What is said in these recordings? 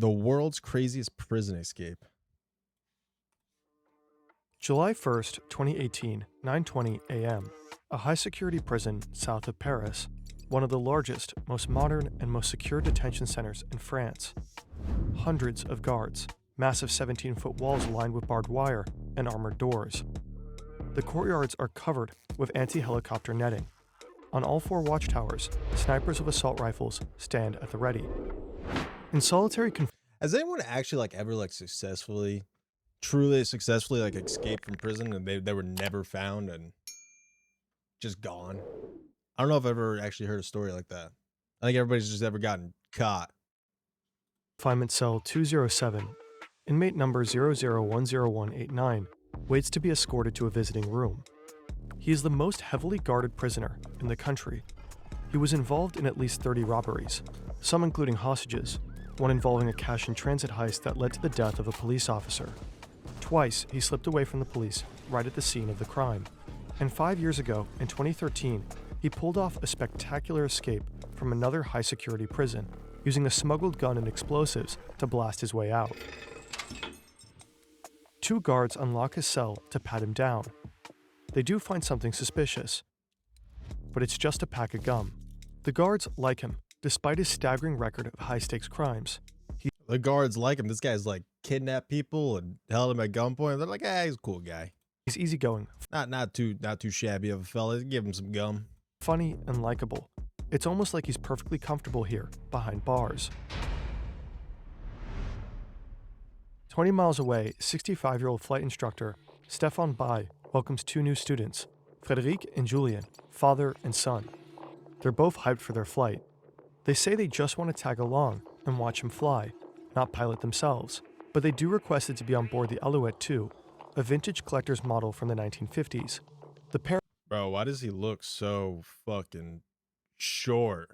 The world's craziest prison escape. July 1st, 2018, 9:20 a.m. A high-security prison south of Paris, one of the largest, most modern, and most secure detention centers in France. Hundreds of guards, massive 17-foot walls lined with barbed wire and armored doors. The courtyards are covered with anti-helicopter netting. On all four watchtowers, snipers with assault rifles stand at the ready. In solitary Has anyone actually ever truly successfully escaped from prison and they were never found and just gone? I don't know if I've ever actually heard a story like that. I think everybody's just ever gotten caught. confinement cell 207, inmate number 00-10189 waits to be escorted to a visiting room. He is the most heavily guarded prisoner in the country. He was involved in at least 30 robberies, some including hostages, one involving a cash and transit heist that led to the death of a police officer. Twice, he slipped away from the police right at the scene of the crime. And 5 years ago, in 2013, he pulled off a spectacular escape from another high-security prison, using a smuggled gun and explosives to blast his way out. Two guards unlock his cell to pat him down. They do find something suspicious, but it's just a pack of gum. The guards like him, despite his staggering record of high-stakes crimes. The guards like him. This guy's kidnapped people and held him at gunpoint. They're like, he's a cool guy. He's easygoing, Not too shabby of a fella. Give him some gum. funny, and likable. It's almost like he's perfectly comfortable here, behind bars. 20 miles away, 65-year-old flight instructor Stéphane Bay welcomes two new students, Frédéric and Julien, father and son. They're both hyped for their flight. They say they just want to tag along and watch him fly, not pilot themselves, but they do request it to be on board the Alouette 2, a vintage collector's model from the 1950s. The pair Bro, why does he look so fucking short?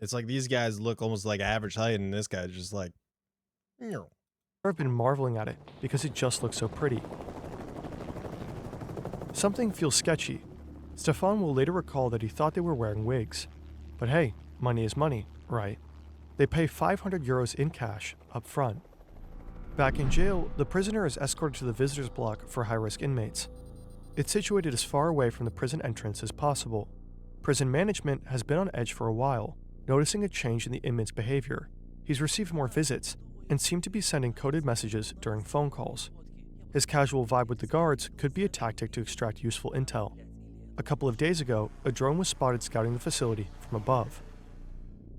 It's like these guys look almost like average height, and this guy's just have been marveling at it because it just looks so pretty. Something feels sketchy. Stéphane will later recall that he thought they were wearing wigs. But hey, money is money, right? They pay 500 euros in cash up front. Back in jail, the prisoner is escorted to the visitors block for high-risk inmates. It's situated as far away from the prison entrance as possible. Prison management has been on edge for a while, noticing a change in the inmate's behavior. He's received more visits and seemed to be sending coded messages during phone calls. His casual vibe with the guards could be a tactic to extract useful intel. A couple of days ago, a drone was spotted scouting the facility from above.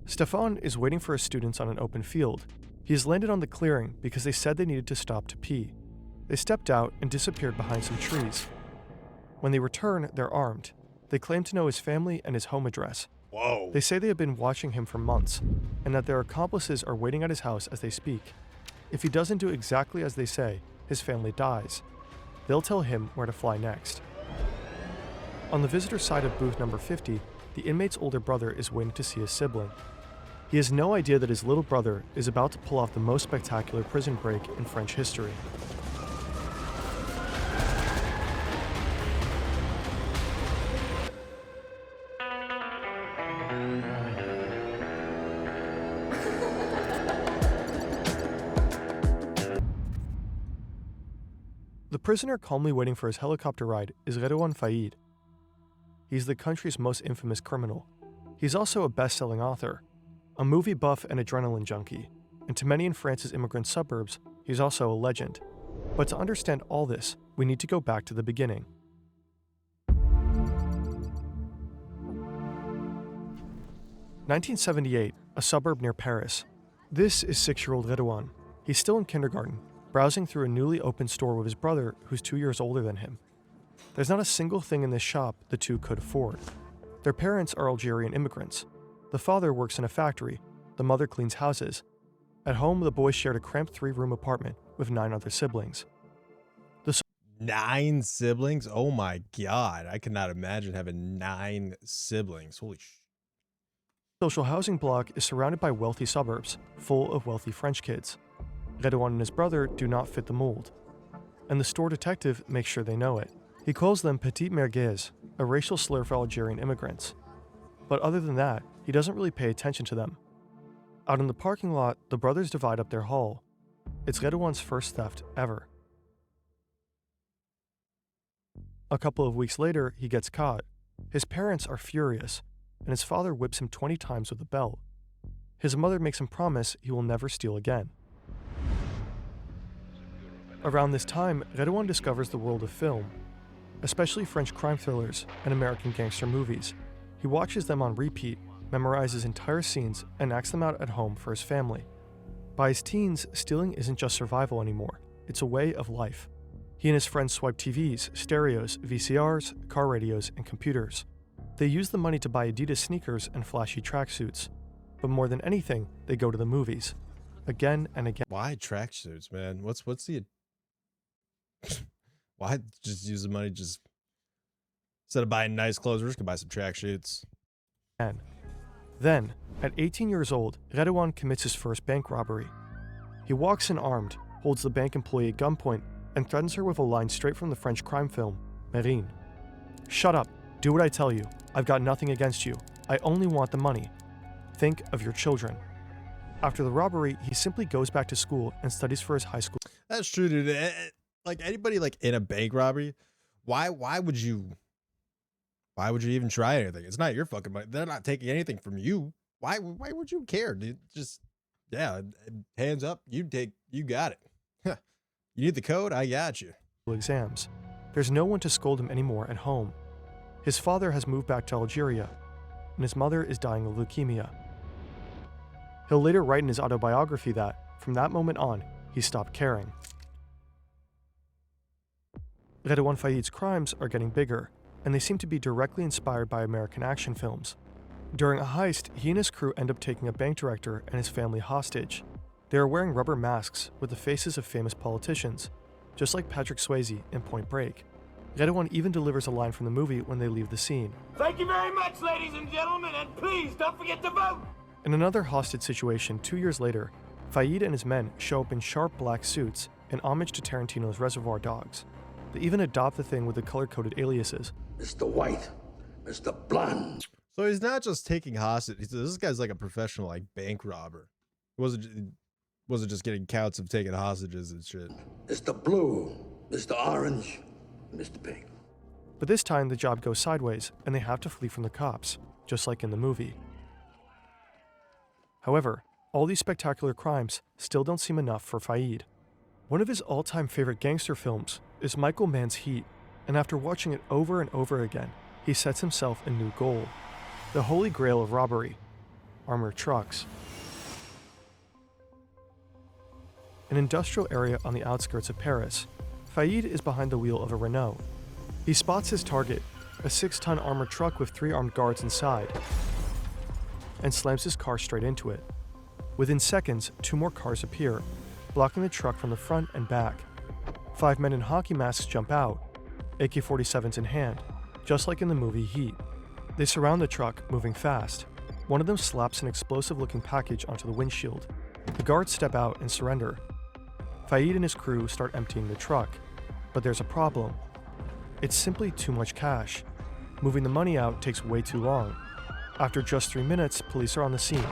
Stéphane is waiting for his students on an open field. He has landed on the clearing because they said they needed to stop to pee. They stepped out and disappeared behind some trees. When they return, they're armed. They claim to know his family and his home address. whoa. They say they have been watching him for months, and that their accomplices are waiting at his house as they speak. If he doesn't do exactly as they say, his family dies. They'll tell him where to fly next. On the visitor side of booth number 50, the inmate's older brother is waiting to see his sibling. He has no idea that his little brother is about to pull off the most spectacular prison break in French history. The prisoner calmly waiting for his helicopter ride is Redouane Faïd. He's the country's most infamous criminal. He's also a best-selling author, a movie buff and adrenaline junkie, and to many in France's immigrant suburbs, he's also a legend. But to understand all this, we need to go back to the beginning. (1978), a suburb near Paris. This is 6-year-old Redouane. He's still in kindergarten, browsing through a newly opened store with his brother, who's 2 years older than him. There's not a single thing in this shop the two could afford. Their parents are Algerian immigrants. The father works in a factory, the mother cleans houses. At home, the boys shared a cramped 3-room apartment with 9 other siblings. 9 siblings? Oh my god. I could not imagine having 9 siblings. Holy sh. Social housing block is surrounded by wealthy suburbs, full of wealthy French kids. Redouane and his brother do not fit the mold, and the store detective makes sure they know it. He calls them petite merguez, a racial slur for Algerian immigrants. But other than that, he doesn't really pay attention to them. Out in the parking lot, the brothers divide up their haul. It's Redouan's first theft ever. A couple of weeks later, he gets caught. His parents are furious, and his father whips him 20 times with a belt. His mother makes him promise he will never steal again. Around this time, Redouan discovers the world of film, especially French crime thrillers and American gangster movies. He watches them on repeat, memorizes entire scenes, and acts them out at home for his family. By his teens, stealing isn't just survival anymore, it's a way of life. He and his friends swipe TVs, stereos, VCRs, car radios, and computers. They use the money to buy Adidas sneakers and flashy tracksuits. But more than anything, they go to the movies. Again and again. Why tracksuits, man? What's the why just use the money just instead of buying nice clothes, we're just gonna buy some tracksuits. Then, at 18 years old, Redouan commits his first bank robbery. He walks in armed, holds the bank employee at gunpoint, and threatens her with a line straight from the French crime film, Marine. "Shut up. Do what I tell you. I've got nothing against you. I only want the money. Think of your children." After the robbery, he simply goes back to school and studies for his high school. That's true, dude. Like anybody like in a bank robbery, why would you even try anything? It's not your fucking money. They're not taking anything from you. Why would you care, dude? Just yeah, hands up. You got it. You need the code? I got you. Exams. There's no one to scold him anymore at home. His father has moved back to Algeria, and his mother is dying of leukemia. He'll later write in his autobiography that, from that moment on, he stopped caring. Redouan Faïd's crimes are getting bigger, and they seem to be directly inspired by American action films. During a heist, he and his crew end up taking a bank director and his family hostage. They are wearing rubber masks with the faces of famous politicians, just like Patrick Swayze in Point Break. Redouan even delivers a line from the movie when they leave the scene. "Thank you very much, ladies and gentlemen, and please don't forget to vote!" In another hostage situation 2 years later, Faïd and his men show up in sharp black suits in homage to Tarantino's Reservoir Dogs. They even adopt the thing with the color-coded aliases. Mr. White, Mr. Blonde. So he's not just taking hostage. This guy's like a professional like bank robber. He wasn't just getting counts of taking hostages and shit. Mr. Blue, Mr. Orange, Mr. Pink. But this time the job goes sideways and they have to flee from the cops, just like in the movie. However, all these spectacular crimes still don't seem enough for Faïd. One of his all-time favorite gangster films is Michael Mann's Heat, and after watching it over and over again, he sets himself a new goal: the holy grail of robbery, armored trucks. An industrial area on the outskirts of Paris, Faïd is behind the wheel of a Renault. He spots his target, a 6-ton armored truck with 3 armed guards inside, and slams his car straight into it. Within seconds, 2 more cars appear, blocking the truck from the front and back. 5 men in hockey masks jump out, AK-47s in hand, just like in the movie Heat. They surround the truck, moving fast. One of them slaps an explosive-looking package onto the windshield. The guards step out and surrender. Faïd and his crew start emptying the truck, but there's a problem. It's simply too much cash. Moving the money out takes way too long. After just 3 minutes, police are on the scene.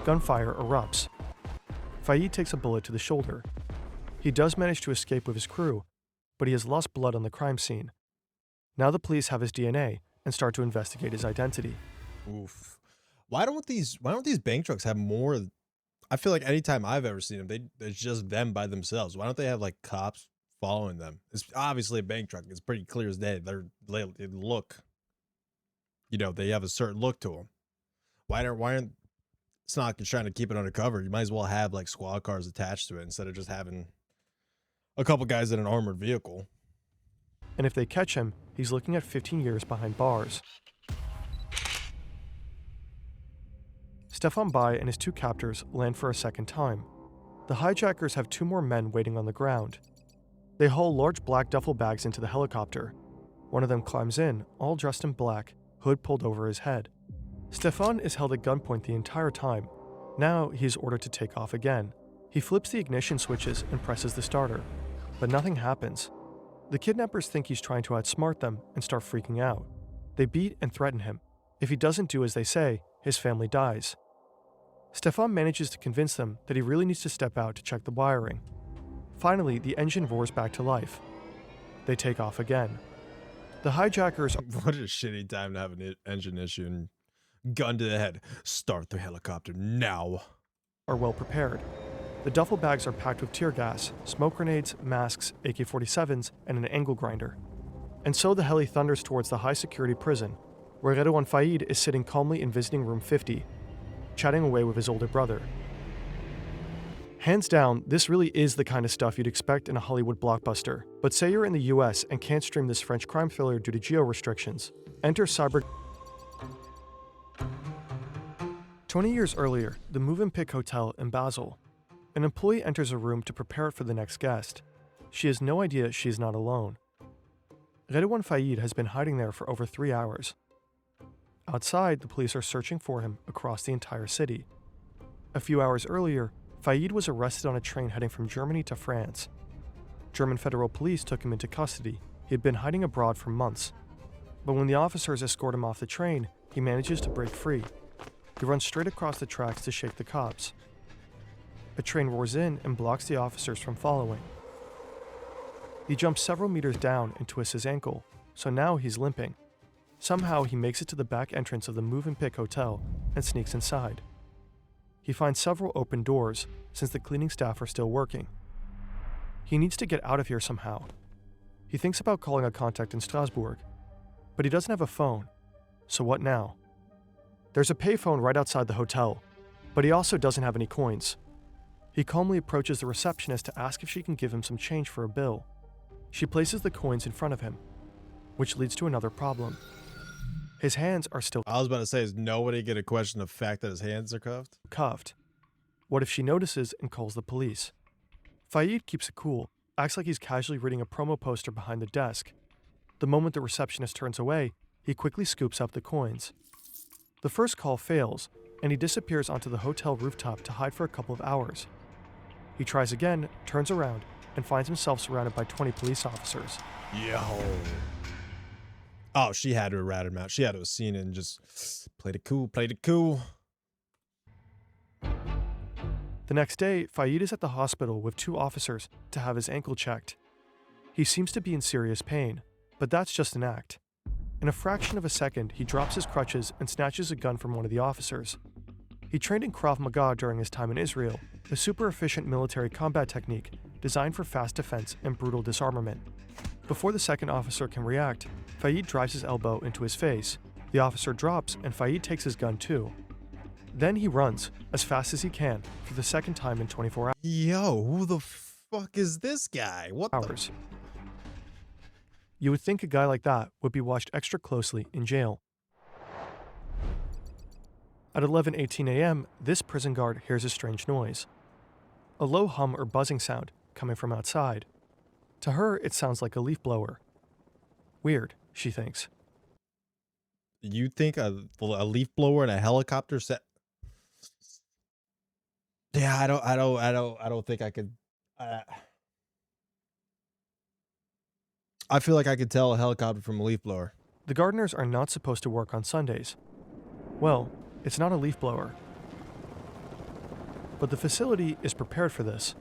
Gunfire erupts. Faïd takes a bullet to the shoulder. He does manage to escape with his crew, but he has lost blood on the crime scene. Now the police have his DNA and start to investigate his identity. Oof. Why don't these bank trucks have more? I feel like anytime I've ever seen them, it's just them by themselves. Why don't they have like cops following them? It's obviously a bank truck. It's pretty clear as day. They look, they have a certain look to them. Why aren't it's not just trying to keep it undercover? You might as well have like squad cars attached to it instead of just having a couple guys in an armored vehicle. And if they catch him, he's looking at 15 years behind bars. Stefan Bai and his 2 captors land for a second time. The hijackers have 2 more men waiting on the ground. They haul large black duffel bags into the helicopter. One of them climbs in, all dressed in black, hood pulled over his head. Stefan is held at gunpoint the entire time. Now he is ordered to take off again. He flips the ignition switches and presses the starter, but nothing happens. The kidnappers think he's trying to outsmart them and start freaking out. They beat and threaten him. If he doesn't do as they say, his family dies. Stefan manages to convince them that he really needs to step out to check the wiring. Finally, the engine roars back to life. They take off again. The hijackers What a shitty time to have an engine issue and gun to the head. Start the helicopter now. are well prepared. The duffel bags are packed with tear gas, smoke grenades, masks, AK-47s, and an angle grinder. And so the heli thunders towards the high-security prison, where Redouan Faïd is sitting calmly in visiting room 50, chatting away with his older brother. Hands down, this really is the kind of stuff you'd expect in a Hollywood blockbuster. But say you're in the US and can't stream this French crime thriller due to geo-restrictions. Enter Cyber... 20 years earlier, the Movenpick Hotel in Basel. An employee enters a room to prepare it for the next guest. She has no idea she is not alone. Redouan Faïd has been hiding there for over 3 hours. Outside, the police are searching for him across the entire city. A few hours earlier, Faïd was arrested on a train heading from Germany to France. German federal police took him into custody. He had been hiding abroad for months. But when the officers escort him off the train, he manages to break free. He runs straight across the tracks to shake the cops. A train roars in and blocks the officers from following. He jumps several meters down and twists his ankle, so now he's limping. Somehow he makes it to the back entrance of the Movenpick Hotel and sneaks inside. He finds several open doors, since the cleaning staff are still working. He needs to get out of here somehow. He thinks about calling a contact in Strasbourg, but he doesn't have a phone, so what now? There's a payphone right outside the hotel, but he also doesn't have any coins. He calmly approaches the receptionist to ask if she can give him some change for a bill. She places the coins in front of him, which leads to another problem. His hands are still I was about to say, is nobody going to question the fact that his hands are cuffed? cuffed. What if she notices and calls the police? Faïd keeps it cool, acts like he's casually reading a promo poster behind the desk. The moment the receptionist turns away, he quickly scoops up the coins. The first call fails, and he disappears onto the hotel rooftop to hide for a couple of hours. He tries again, turns around, and finds himself surrounded by 20 police officers. Yo. Oh, she had to have ratted him out. She had to have seen it and just played it cool, played it cool. The next day, Faïd is at the hospital with 2 officers to have his ankle checked. He seems to be in serious pain, but that's just an act. In a fraction of a second, he drops his crutches and snatches a gun from one of the officers. He trained in Krav Maga during his time in Israel, a super efficient military combat technique designed for fast defense and brutal disarmament. Before the second officer can react, Faïd drives his elbow into his face. The officer drops and Faïd takes his gun too. Then he runs, as fast as he can, for the second time in 24 Yo, who the fuck is this guy? What the? hours. You would think a guy like that would be watched extra closely in jail. At 11:18 a.m., this prison guard hears a strange noise. A low hum or buzzing sound coming from outside. To her, it sounds like a leaf blower. Weird, she thinks. You think a leaf blower and a helicopter set? Yeah, I don't think I could. I feel like I could tell a helicopter from a leaf blower. The gardeners are not supposed to work on Sundays. Well, it's not a leaf blower. But the facility is prepared for this.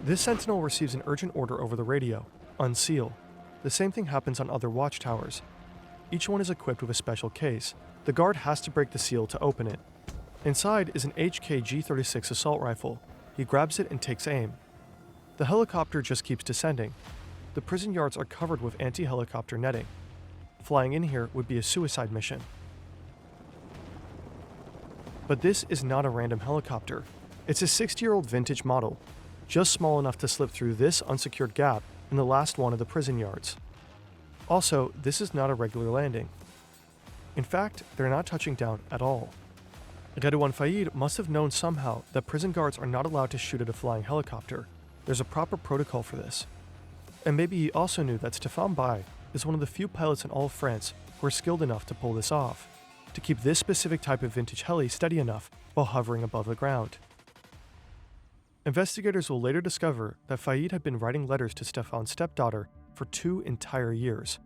This sentinel receives an urgent order over the radio: unseal. The same thing happens on other watchtowers. Each one is equipped with a special case. The guard has to break the seal to open it. Inside is an HK G36 assault rifle. He grabs it and takes aim. The helicopter just keeps descending. The prison yards are covered with anti-helicopter netting. Flying in here would be a suicide mission. But this is not a random helicopter. It's a 60-year-old vintage model, just small enough to slip through this unsecured gap in the last one of the prison yards. Also, this is not a regular landing. In fact, they're not touching down at all. Redouan Faïd must have known somehow that prison guards are not allowed to shoot at a flying helicopter. There's a proper protocol for this. And maybe he also knew that Stefan Bay is one of the few pilots in all of France who are skilled enough to pull this off, to keep this specific type of vintage heli steady enough while hovering above the ground. Investigators will later discover that Faïd had been writing letters to Stefan's stepdaughter for 2 entire years.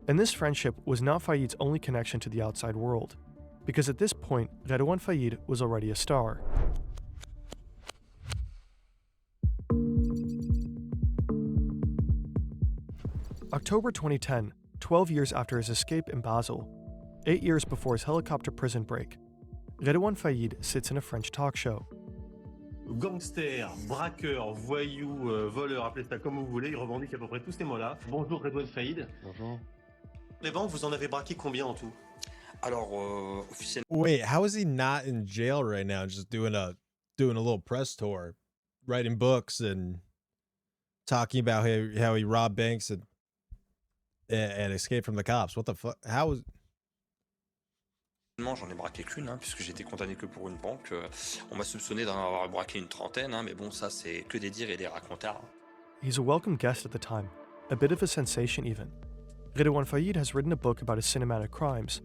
And this friendship was not Faïd's only connection to the outside world. because at this point, Redouane Faïd was already a star. October 2010, 12 years after his escape in Basel, 8 years before his helicopter prison break, Redouane Faïd sits in a French talk show. Gangster, braqueur, voyou, voleur, appelez ça comme vous voulez, il revendique à peu près tous ces mots-là. Bonjour Redouane Faïd. Bonjour. Les banques, vous en avez braqué combien en tout? Alors, officiellement, Wait, how is he not in jail right now? Just doing a little press tour, writing books and talking about how he robbed banks and escaped from the cops. What the fuck? How is? j'en ai braqué qu'une, hein, puisque j'étais condamné que pour une banque. On m'a soupçonné d'en avoir braqué une trentaine, hein, mais bon, ça, c'est que des dires et des racontars. He's a welcome guest at the time, a bit of a sensation even. Redouane Faïd has written a book about his cinematic crimes,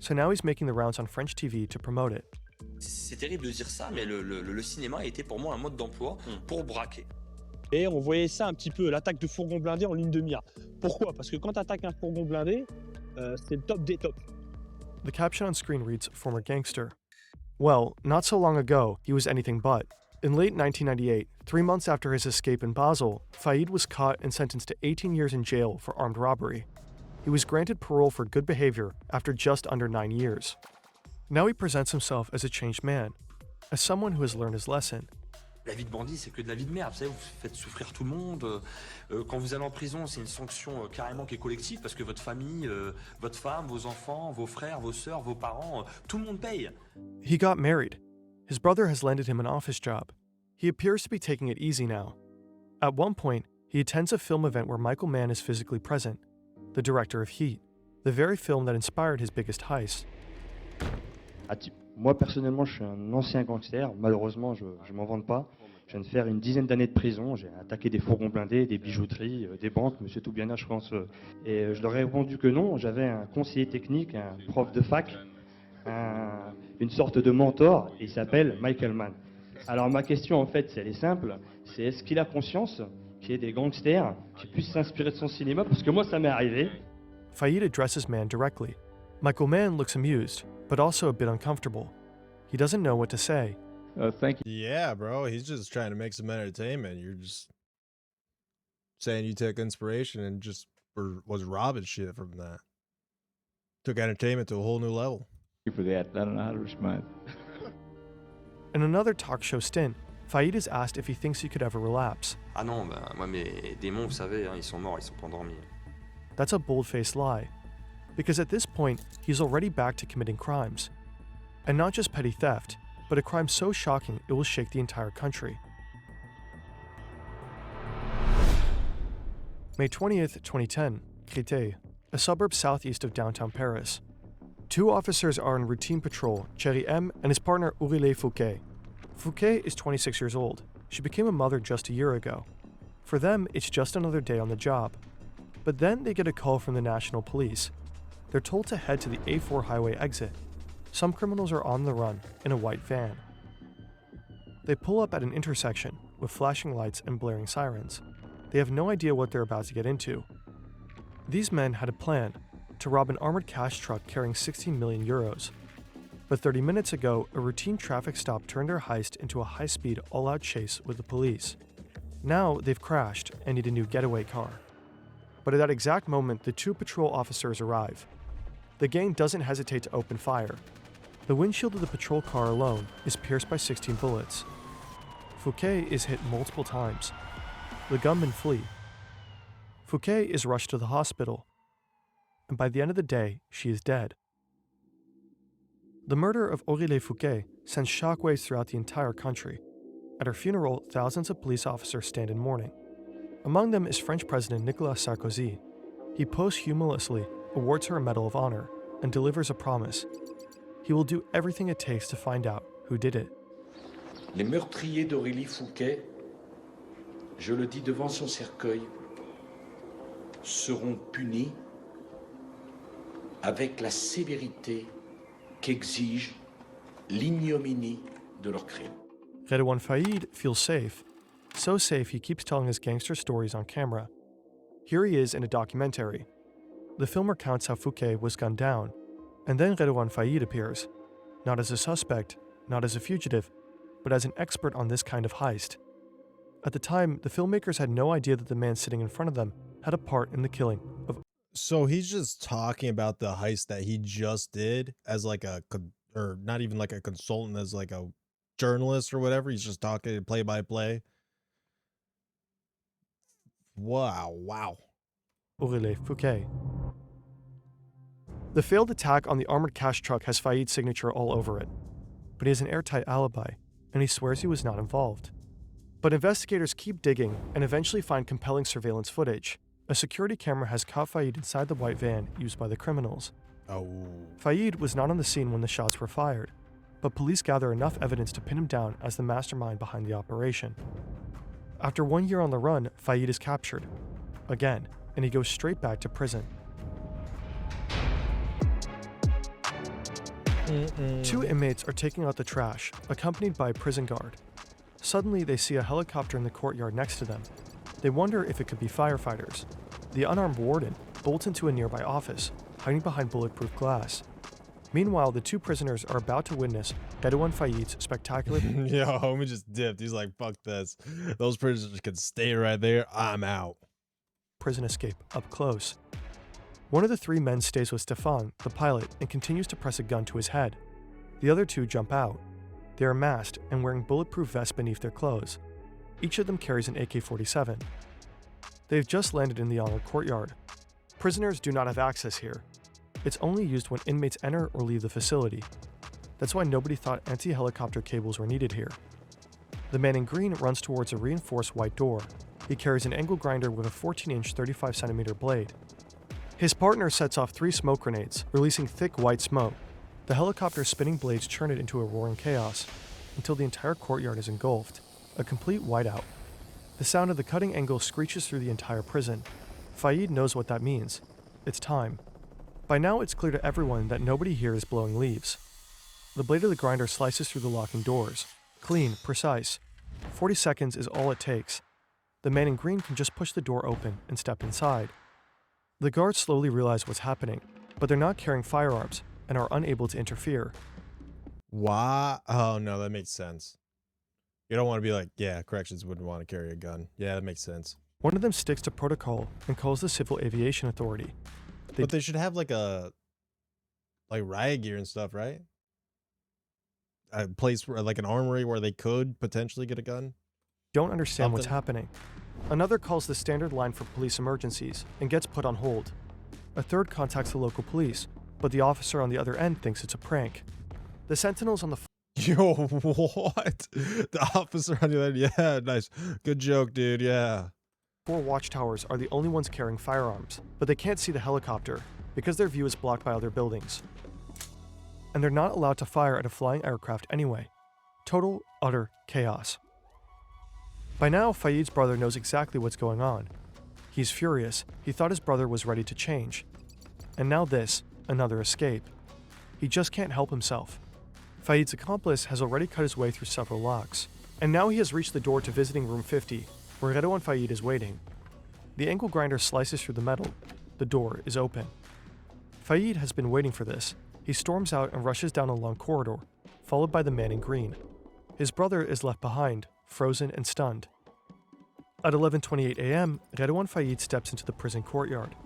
so now he's making the rounds on French TV to promote it. C'est terrible de dire ça, mais le cinéma a été pour moi un mode d'emploi pour braquer. Et on voyait ça un petit peu, l'attaque de fourgon blindé en ligne de mire. Pourquoi? Parce que quand tu attaques un fourgon blindé, c'est le top des tops. The caption on screen reads, former gangster. Well, not so long ago, he was anything but. In late 1998, 3 months after his escape in Basel, Faïd was caught and sentenced to 18 years in jail for armed robbery. He was granted parole for good behavior after just under 9 years. Now he presents himself as a changed man, as someone who has learned his lesson. La vie de bandit, c'est que de la vie de merde. Vous savez, vous faites souffrir tout le monde. Quand vous allez en prison, c'est une sanction carrément qui est collective parce que votre famille, votre femme, vos enfants, vos frères, vos sœurs, vos parents, tout le monde paye. He got married. His brother has landed him an office job. He appears to be taking it easy now. At one point, he attends a film event where Michael Mann is physically present, the director of Heat, the very film that inspired his biggest heist. Moi, personnellement, je suis un ancien gangster. Malheureusement, je ne m'en vante pas. Je viens de faire une dizaine d'années de prison. J'ai attaqué des fourgons blindés, des bijouteries, des banques, monsieur Toubiana, je pense. Et je leur ai répondu que non. J'avais un conseiller technique, un prof de fac, une sorte de mentor. Et il s'appelle Michael Mann. Alors, ma question, en fait, elle est simple. C'est est-ce qu'il a conscience qu'il y ait des gangsters qui puissent s'inspirer de son cinéma? Parce que moi, ça m'est arrivé. Faïd addresses Mann directly. Michael Mann looks amused, but also a bit uncomfortable. He doesn't know what to say. Thank you. Yeah, bro. He's just trying to make some entertainment. You're just saying you took inspiration and just was robbing shit from that. Took entertainment to a whole new level. For that. I don't know how to respond. In another talk show stint, Faïd is asked if he thinks he could ever relapse. Ah non, bah, moi mes démons, vous savez, hein, ils sont morts, ils sont pas endormis. That's a bold-faced lie, because at this point, he's already back to committing crimes. And not just petty theft, but a crime so shocking it will shake the entire country. May 20th, 2010, Créteil, a suburb southeast of downtown Paris. 2 officers are on routine patrol, Thierry M. and his partner Aurélie Fouquet. Fouquet is 26 years old. She became a mother just a year ago. For them, it's just another day on the job. But then they get a call from the National Police. They're told to head to the A4 highway exit. Some criminals are on the run in a white van. They pull up at an intersection with flashing lights and blaring sirens. They have no idea what they're about to get into. These men had a plan to rob an armored cash truck carrying 16 million euros. But 30 minutes ago, a routine traffic stop turned their heist into a high-speed, all-out chase with the police. Now they've crashed and need a new getaway car. But at that exact moment, the 2 patrol officers arrive. The gang doesn't hesitate to open fire. The windshield of the patrol car alone is pierced by 16 bullets. Fouquet is hit multiple times. The gunmen flee. Fouquet is rushed to the hospital. And by the end of the day, she is dead. The murder of Aurélie Fouquet sends shockwaves throughout the entire country. At her funeral, thousands of police officers stand in mourning. Among them is French President Nicolas Sarkozy. He posthumously awards her a Medal of Honor and delivers a promise. He will do everything it takes to find out who did it. Les meurtriers d'Aurélie Fouquet, je le dis devant son cercueil, seront punis avec la sévérité qu'exige l'ignominie de leur crime. Redouane Faïd feels safe. So safe he keeps telling his gangster stories on camera. Here he is in a documentary. The film recounts how Fouquet was gunned down, and then Redouane Faïd appears, not as a suspect, not as a fugitive, but as an expert on this kind of heist. At the time, the filmmakers had no idea that the man sitting in front of them had a part in the killing of. So he's just talking about the heist that he just did as like or not even like a consultant, as like a journalist or whatever. He's just talking play by play. Wow. Aurélie Fouquet. The failed attack on the armored cash truck has Fayid's signature all over it, but he has an airtight alibi, and he swears he was not involved. But investigators keep digging and eventually find compelling surveillance footage. A security camera has caught Fayid inside the white van used by the criminals. Oh. Fayid was not on the scene when the shots were fired, but police gather enough evidence to pin him down as the mastermind behind the operation. After 1 year on the run, Fayid is captured. Again, and he goes straight back to prison. Two inmates are taking out the trash, accompanied by a prison guard. Suddenly, they see a helicopter in the courtyard next to them. They wonder if it could be firefighters. The unarmed warden bolts into a nearby office, hiding behind bulletproof glass. Meanwhile, the two prisoners are about to witness Redouane Fayid's spectacular Yo, homie just dipped. He's like, fuck this. Those prisoners can stay right there. I'm out. prison escape up close. One of the three men stays with Stefan, the pilot, and continues to press a gun to his head. The other two jump out. They are masked and wearing bulletproof vests beneath their clothes. Each of them carries an AK-47. They have just landed in the honored courtyard. Prisoners do not have access here. It's only used when inmates enter or leave the facility. That's why nobody thought anti-helicopter cables were needed here. The man in green runs towards a reinforced white door. He carries an angle grinder with a 14-inch 35cm blade. His partner sets off 3 smoke grenades, releasing thick white smoke. The helicopter's spinning blades churn it into a roaring chaos, until the entire courtyard is engulfed, a complete whiteout. The sound of the cutting angle screeches through the entire prison. Fayid knows what that means. It's time. By now it's clear to everyone that nobody here is blowing leaves. The blade of the grinder slices through the locking doors. Clean, precise. 40 seconds is all it takes. The man in green can just push the door open and step inside. The guards slowly realize what's happening, but they're not carrying firearms and are unable to interfere. Why? Oh, no, that makes sense. You don't want to be like, yeah, corrections wouldn't want to carry a gun. Yeah, that makes sense. One of them sticks to protocol and calls the Civil Aviation Authority. But they should have like riot gear and stuff, right? A place where, like an armory where they could potentially get a gun. Don't understand what's Something. happening. Another calls the standard line for police emergencies and gets put on hold. A third contacts the local police, but the officer on the other end thinks it's a prank. The sentinels on the Yo, what? The officer on the other end. Yeah, nice. Good joke, dude. Yeah. 4 watchtowers are the only ones carrying firearms, but they can't see the helicopter because their view is blocked by other buildings. And they're not allowed to fire at a flying aircraft anyway. Total, utter chaos. By now, Fayid's brother knows exactly what's going on. He's furious. He thought his brother was ready to change. And now this, another escape. He just can't help himself. Fayid's accomplice has already cut his way through several locks. And now he has reached the door to visiting room 50, where Redouane Fayid is waiting. The angle grinder slices through the metal. The door is open. Fayid has been waiting for this. He storms out and rushes down a long corridor, followed by the man in green. His brother is left behind, frozen and stunned. At 11:28 a.m., Redouane Fayid steps into the prison courtyard,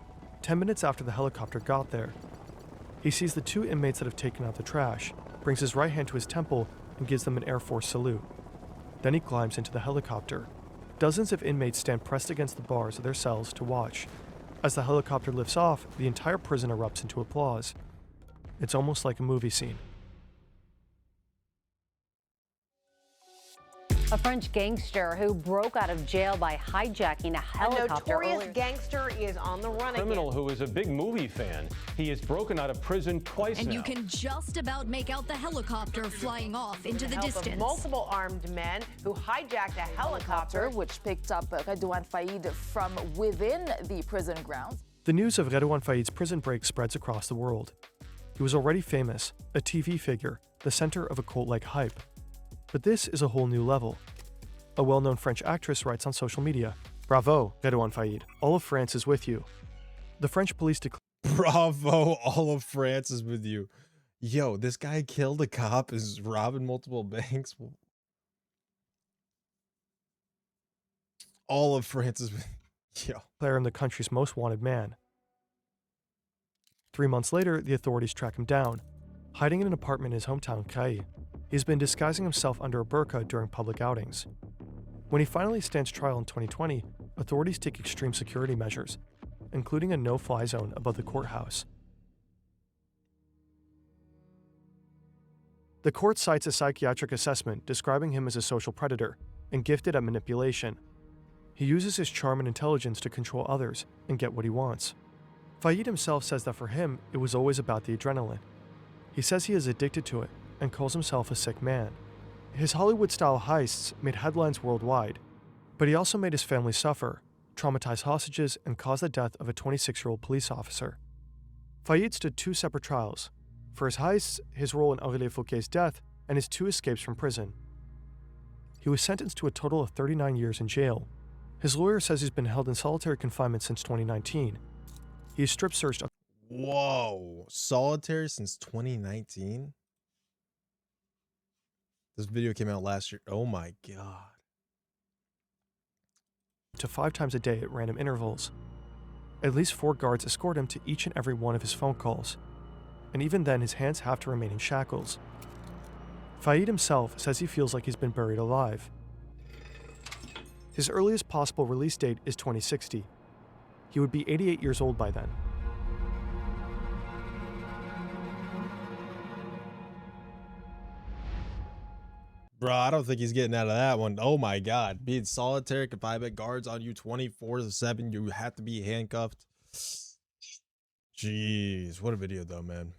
10 minutes after the helicopter got there. He sees the 2 inmates that have taken out the trash, brings his right hand to his temple, and gives them an Air Force salute. Then he climbs into the helicopter. Dozens of inmates stand pressed against the bars of their cells to watch. As the helicopter lifts off, the entire prison erupts into applause. It's almost like a movie scene. A French gangster who broke out of jail by hijacking a helicopter. A notorious gangster is on the run again. Criminal who is a big movie fan. He has broken out of prison twice now. And you can just about make out the helicopter flying off into the distance. Multiple armed men who hijacked a helicopter, which picked up Redouane Fayid from within the prison grounds. The news of Redouane Fayid's prison break spreads across the world. He was already famous, a TV figure, the center of a cult-like hype. But this is a whole new level. A well-known French actress writes on social media, "Bravo, Redouane Fayid. All of France is with you." The French police declare, Bravo, all of France is with you. Yo, this guy killed a cop, is robbing multiple banks. All of France is, yo. Player and the country's most wanted man. 3 months later, the authorities track him down. Hiding in an apartment in his hometown, Cailles, he's been disguising himself under a burqa during public outings. When he finally stands trial in 2020, authorities take extreme security measures, including a no-fly zone above the courthouse. The court cites a psychiatric assessment describing him as a social predator and gifted at manipulation. He uses his charm and intelligence to control others and get what he wants. Fayed himself says that for him, it was always about the adrenaline. He says he is addicted to it and calls himself a sick man. His Hollywood-style heists made headlines worldwide, but he also made his family suffer, traumatized hostages, and caused the death of a 26-year-old police officer. Fayed stood 2 separate trials. For his heists, his role in Aurélie Fouquet's death, and his 2 escapes from prison. He was sentenced to a total of 39 years in jail. His lawyer says he's been held in solitary confinement since 2019. He is strip searched. Whoa, solitary since 2019? This video came out last year. Oh my God. To 5 times a day at random intervals. At least 4 guards escort him to each and every one of his phone calls. And even then, his hands have to remain in shackles. Fayed himself says he feels like he's been buried alive. His earliest possible release date is 2060. He would be 88 years old by then. Bro, I don't think he's getting out of that one. Oh my God. Being solitary confinement, guards on you 24/7. You have to be handcuffed. Jeez, what a video though, man.